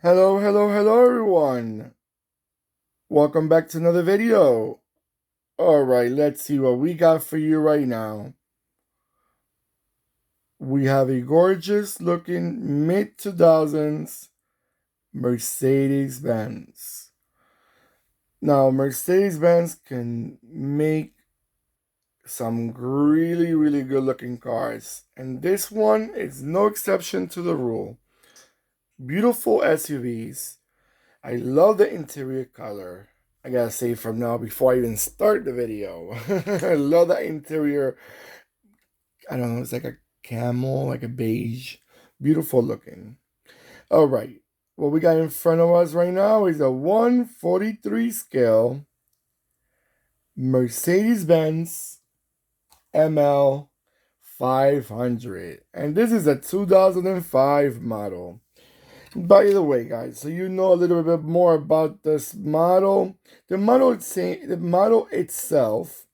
Hello, hello, hello everyone. Welcome back to another video. Alright, let's see what we got for you right now. We have a gorgeous looking mid 2000s Mercedes Benz. Now, Mercedes Benz can make some really good looking cars, and this one is no exception to the rule. Beautiful SUVs. I love the interior color. I gotta say from now before I even start the video. I love that interior. I don't know, it's like a camel, like a beige. Beautiful looking. Alright. What we got in front of us right now is a 143 scale Mercedes Benz ML 500. And this is a 2005 model. By the way, guys, so you know a little bit more about this model. The model itself,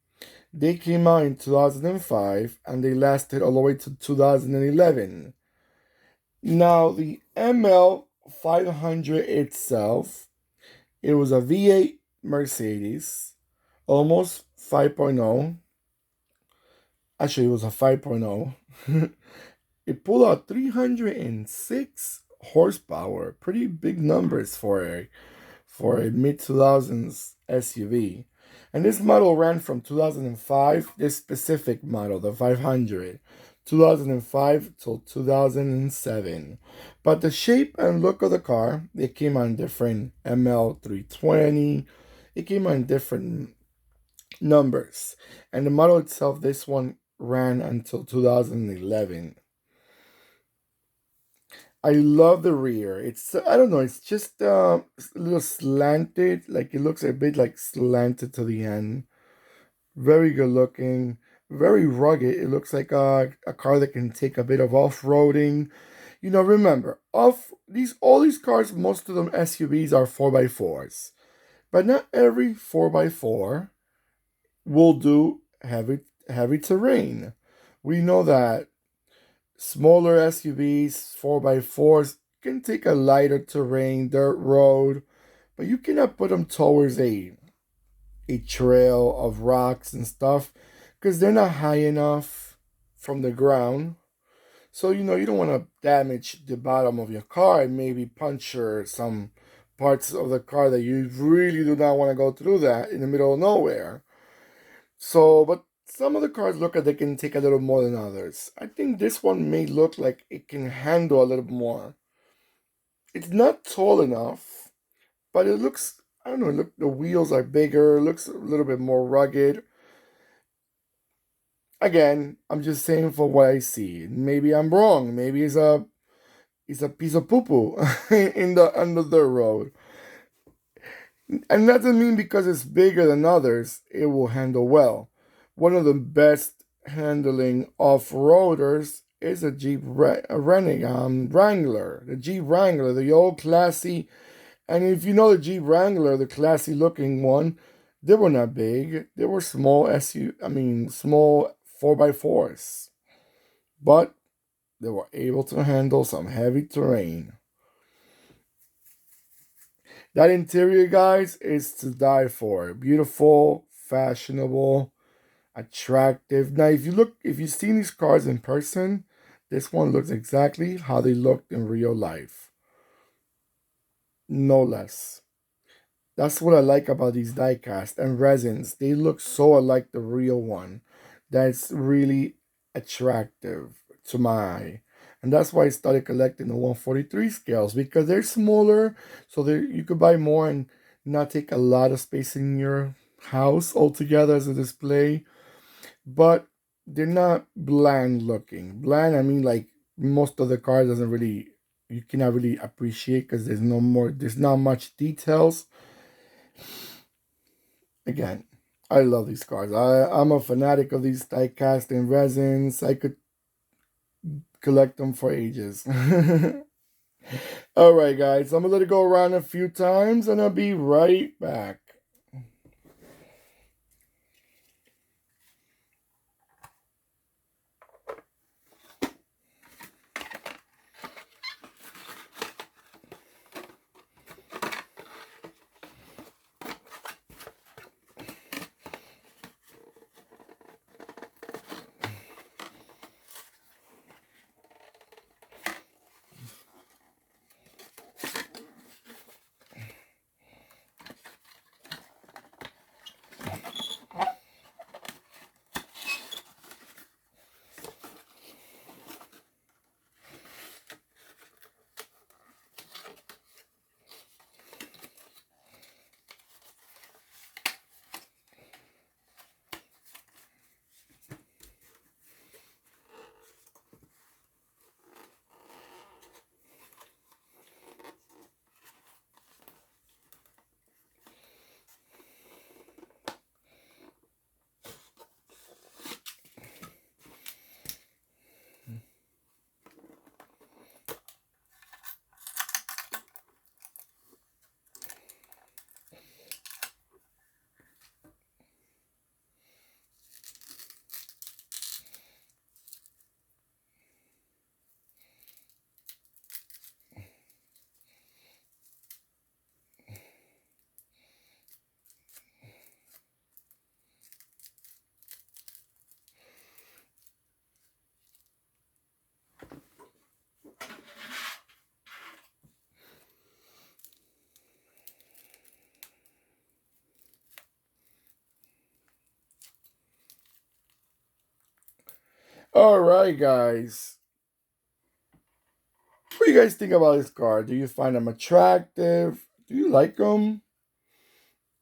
they came out in 2005 and they lasted all the way to 2011. Now, the ML 500 itself, it was a V8 Mercedes, almost 5.0. Actually, it was a 5.0. It pulled out 306 horsepower, pretty big numbers for a mid 2000s SUV. And this model ran from 2005, this specific model, the 500, 2005 till 2007. But the shape and look of the car, it came on different ML 320. It came on different numbers. And the model itself, this one ran until 2011. I love the rear. It's I don't know. It's just a little slanted. Like it looks a bit like slanted to the end. Very good looking. Very rugged. It looks like a car that can take a bit of off roading. Remember, all these cars, most of them SUVs are 4x4s, but not every 4x4 will do heavy terrain. We know that smaller SUVs, 4x4s, can take a lighter terrain, dirt road, but you cannot put them towards a trail of rocks and stuff because they're not high enough from the ground. So, you don't want to damage the bottom of your car and maybe puncture some parts of the car that you really do not want to go through that in the middle of nowhere. So, but some of the cars look like they can take a little more than others. I think this one may look like it can handle a little more. It's not tall enough, but it looks, I don't know, look, the wheels are bigger, looks a little bit more rugged. Again, I'm just saying for what I see. Maybe I'm wrong. Maybe it's a piece of poo-poo in the under the road. And that doesn't mean because it's bigger than others, it will handle well. One of the best handling off-roaders is a Wrangler. The Jeep Wrangler, the old classy. And if you know the Jeep Wrangler, the classy looking one, they were not big. They were small small 4x4s. But they were able to handle some heavy terrain. That interior, guys, is to die for. Beautiful, fashionable, attractive. Now, if you've seen these cars in person, this one looks exactly how they looked in real life. No less. That's what I like about these diecast and resins. They look so alike the real one. That's really attractive to my eye. And that's why I started collecting the 143 scales because they're smaller, so you could buy more and not take a lot of space in your house altogether as a display. But they're not bland looking. Bland, I mean, like most of the cars doesn't really, you cannot really appreciate because there's not much details. Again, I love these cars. I'm a fanatic of these diecast and resins. I could collect them for ages. All right, guys, I'm gonna let it go around a few times and I'll be right back. All right, guys. What do you guys think about this car? Do you find them attractive? Do you like them?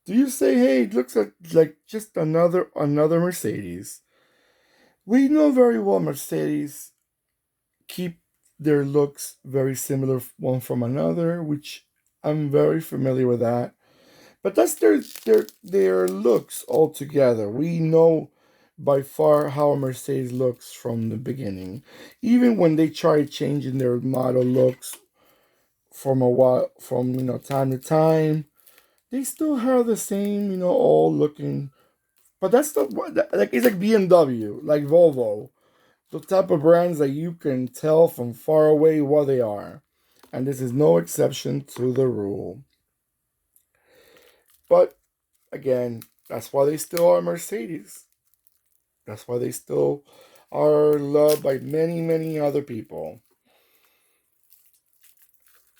Do you say, "Hey, it looks like just another Mercedes"? We know very well Mercedes keep their looks very similar one from another, which I'm very familiar with that. But that's their looks altogether. We know by far how a Mercedes looks from the beginning. Even when they try changing their model looks from a while from time to time, they still have the same, all looking. But that's the like it's like BMW, like Volvo, the type of brands that you can tell from far away what they are. And this is no exception to the rule. But again, that's why they still are Mercedes. That's why they still are loved by many, many other people.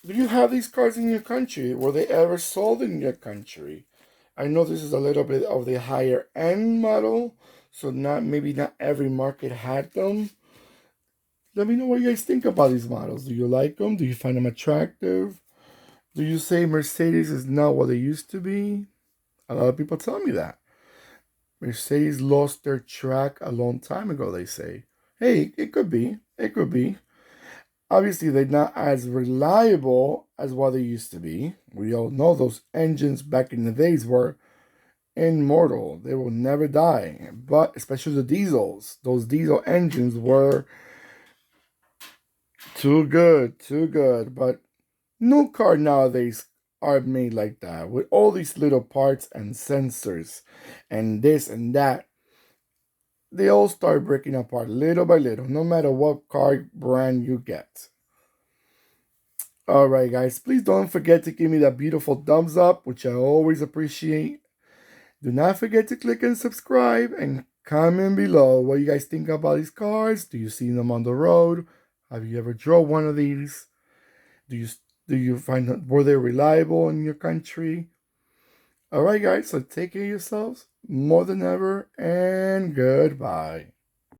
Do you have these cars in your country? Were they ever sold in your country? I know this is a little bit of the higher end model, so not every market had them. Let me know what you guys think about these models. Do you like them? Do you find them attractive? Do you say Mercedes is not what they used to be? A lot of people tell me that. Mercedes lost their track a long time ago, they say. Hey, it could be. It could be. Obviously, they're not as reliable as what they used to be. We all know those engines back in the days were immortal. They will never die. But especially the diesels, those diesel engines were too good, too good. But no car nowadays are made like that with all these little parts and sensors and this and that. They all start breaking apart little by little, no matter what car brand you get. All right, guys, please don't forget to give me that beautiful thumbs up, which I always appreciate. Do not forget to click and subscribe and comment below what you guys think about these cars. Do you see them on the road? Have you ever drove one of these? Do you do you find that were they reliable in your country? All right, guys, so take care of yourselves more than ever, and goodbye.